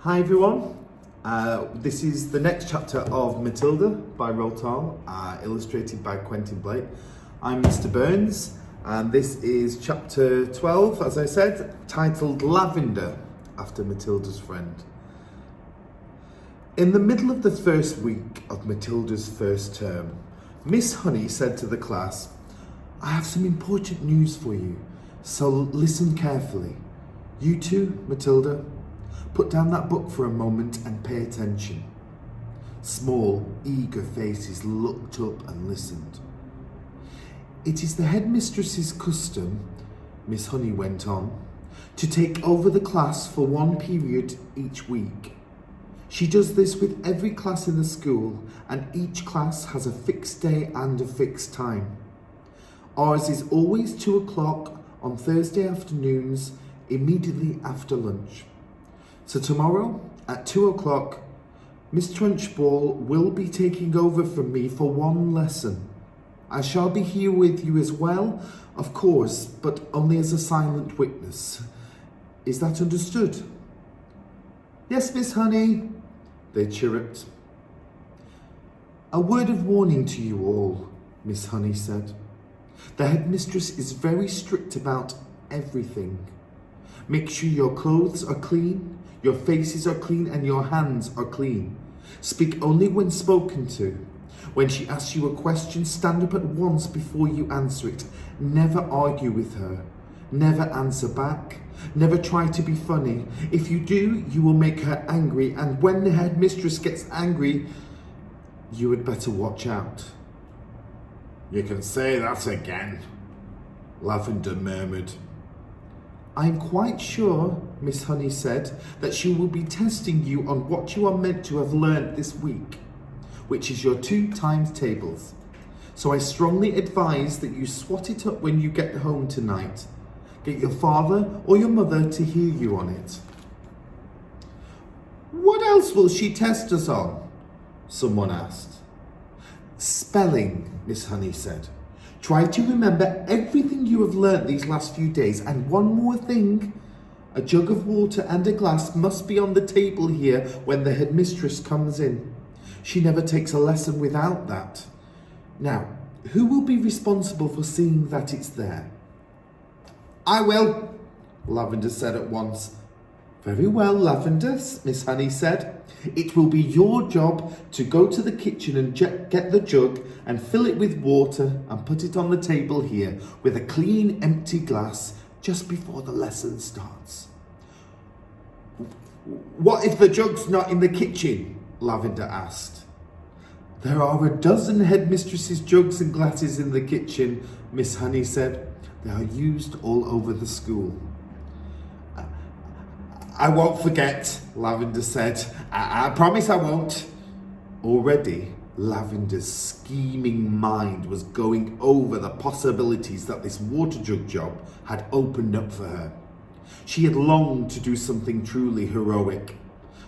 Hi everyone, this is the next chapter of Matilda by Roald Dahl, illustrated by Quentin. I'm Mr. Burns, and this is chapter 12, as I said, titled Lavender, after Matilda's friend. In the middle of the first week of Matilda's first term, Miss Honey said to the class, "I have some important news for you, so listen carefully. You too, Matilda. Put down that book for a moment and pay attention." Small, eager faces looked up and listened. "It is the headmistress's custom," Miss Honey went on, "to take over the class for one period each week. She does this with every class in the school, and each class has a fixed day and a fixed time. Ours is always 2 o'clock on Thursday afternoons, immediately after lunch. So tomorrow at 2 o'clock, Miss Trunchbull will be taking over from me for one lesson. I shall be here with you as well, of course, but only as a silent witness. Is that understood?" "Yes, Miss Honey," they chirruped. "A word of warning to you all," Miss Honey said. "The headmistress is very strict about everything. Make sure your clothes are clean, your faces are clean, and your hands are clean. Speak only when spoken to. When she asks you a question, stand up at once before you answer it. Never argue with her. Never answer back. Never try to be funny. If you do, you will make her angry, and when the headmistress gets angry, you had better watch out." "You can say that again," Lavender murmured. "I'm quite sure," Miss Honey said, "that she will be testing you on what you are meant to have learned this week, which is your 2 times tables. So I strongly advise that you swat it up when you get home tonight. Get your father or your mother to hear you on it." "What else will she test us on?" someone asked. "Spelling," Miss Honey said. "Try to remember everything you have learnt these last few days. And one more thing. A jug of water and a glass must be on the table here when the headmistress comes in. She never takes a lesson without that. Now, who will be responsible for seeing that it's there?" "I will," Lavender said at once. "Very well, Lavender," Miss Honey said. "It will be your job to go to the kitchen and get the jug and fill it with water and put it on the table here with a clean, empty glass just before the lesson starts." "What if the jug's not in the kitchen?" Lavender asked. "There are a dozen headmistresses' jugs and glasses in the kitchen," Miss Honey said. "They are used all over the school." "I won't forget," Lavender said. I promise I won't." Already, Lavender's scheming mind was going over the possibilities that this water jug job had opened up for her. She had longed to do something truly heroic.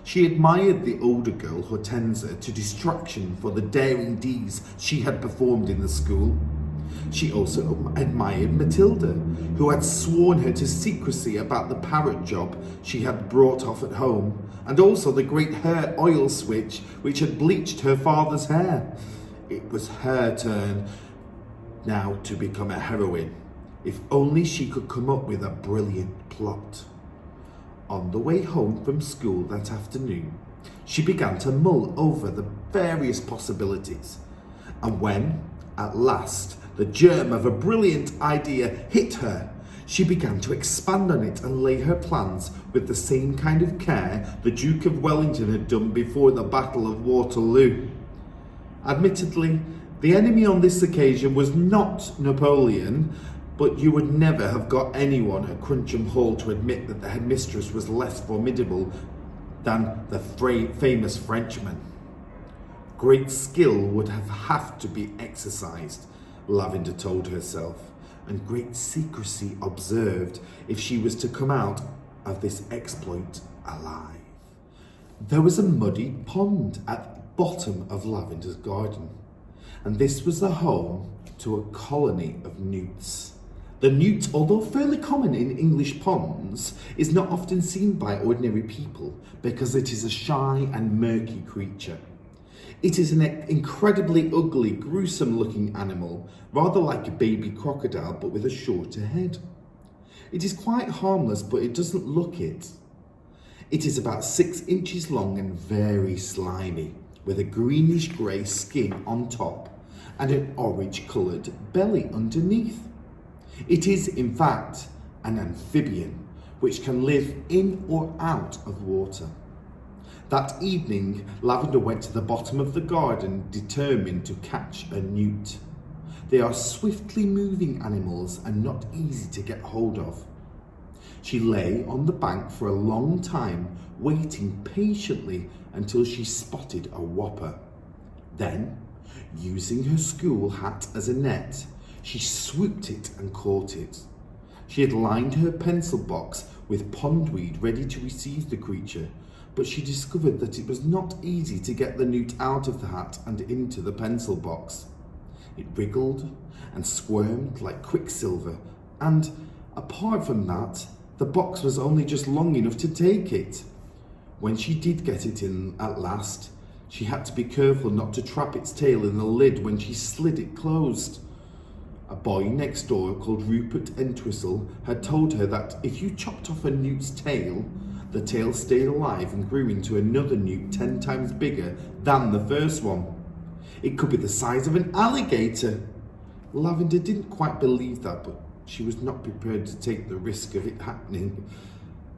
She admired the older girl, Hortensia, to distraction for the daring deeds she had performed in the school. She also admired Matilda, who had sworn her to secrecy about the parrot job she had brought off at home, and also the great hair oil switch which had bleached her father's hair. It was her turn now to become a heroine, if only she could come up with a brilliant plot. On the way home from school that afternoon, she began to mull over the various possibilities, and when, at last, the germ of a brilliant idea hit her, she began to expand on it and lay her plans with the same kind of care the Duke of Wellington had done before the Battle of Waterloo. Admittedly, the enemy on this occasion was not Napoleon, but you would never have got anyone at Cruncham Hall to admit that the headmistress was less formidable than the famous Frenchman. Great skill would have to be exercised, Lavender told herself, and great secrecy observed if she was to come out of this exploit alive. There was a muddy pond at the bottom of Lavender's garden, and this was the home to a colony of newts. The newt, although fairly common in English ponds, is not often seen by ordinary people because it is a shy and murky creature. It is an incredibly ugly, gruesome-looking animal, rather like a baby crocodile but with a shorter head. It is quite harmless, but it doesn't look it. It is about 6 inches long and very slimy, with a greenish-grey skin on top and an orange-coloured belly underneath. It is, in fact, an amphibian, which can live in or out of water. That evening, Lavender went to the bottom of the garden, determined to catch a newt. They are swiftly moving animals and not easy to get hold of. She lay on the bank for a long time, waiting patiently until she spotted a whopper. Then, using her school hat as a net, she swooped it and caught it. She had lined her pencil box with pondweed ready to receive the creature, but she discovered that it was not easy to get the newt out of the hat and into the pencil box. It wriggled and squirmed like quicksilver, and apart from that, the box was only just long enough to take it. When she did get it in at last, she had to be careful not to trap its tail in the lid when she slid it closed. A boy next door called Rupert Entwistle had told her that if you chopped off a newt's tail, the tail stayed alive and grew into another newt 10 times bigger than the first one. It could be the size of an alligator. Lavender didn't quite believe that, but she was not prepared to take the risk of it happening.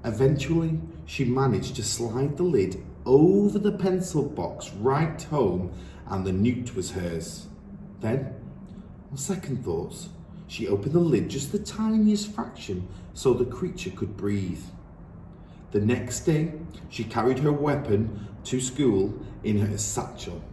Eventually, she managed to slide the lid over the pencil box right home, and the newt was hers. Then, on second thoughts, she opened the lid just the tiniest fraction so the creature could breathe. The next day, she carried her weapon to school in her satchel.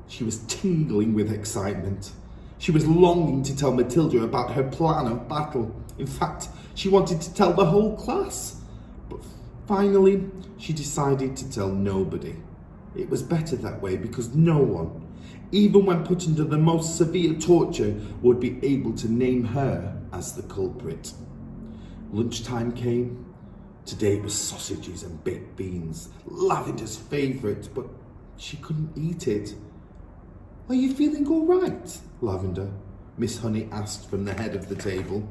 She was tingling with excitement. She was longing to tell Matilda about her plan of battle. In fact, she wanted to tell the whole class. But finally, she decided to tell nobody. It was better that way because no one, even when put under the most severe torture, would be able to name her as the culprit. Lunchtime came. Today it was sausages and baked beans, Lavender's favourite, but she couldn't eat it. "Are you feeling all right, Lavender?" Miss Honey asked from the head of the table.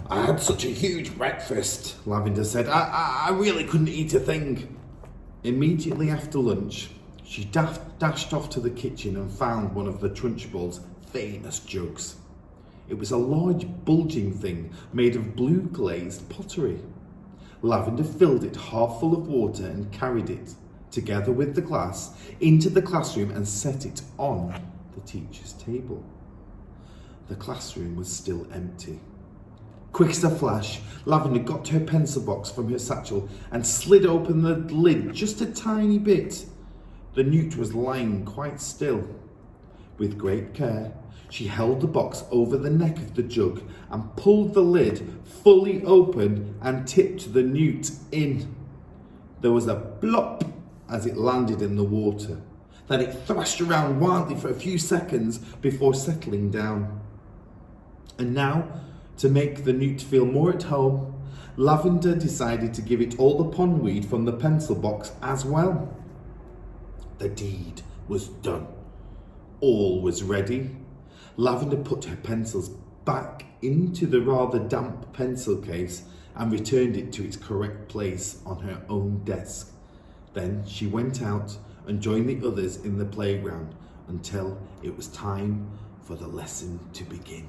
"I had such a huge breakfast," Lavender said. I really couldn't eat a thing." Immediately after lunch, she dashed off to the kitchen and found one of the Trunchbull's famous jugs. It was a large bulging thing made of blue glazed pottery. Lavender filled it half full of water and carried it, together with the glass, into the classroom and set it on the teacher's table. The classroom was still empty. Quick as a flash, Lavender got her pencil box from her satchel and slid open the lid just a tiny bit. The newt was lying quite still. With great care, she held the box over the neck of the jug and pulled the lid fully open and tipped the newt in. There was a plop as it landed in the water. Then it thrashed around wildly for a few seconds before settling down. And now, to make the newt feel more at home, Lavender decided to give it all the pondweed from the pencil box as well. The deed was done. All was ready. Lavender put her pencils back into the rather damp pencil case and returned it to its correct place on her own desk. Then she went out and joined the others in the playground until it was time for the lesson to begin.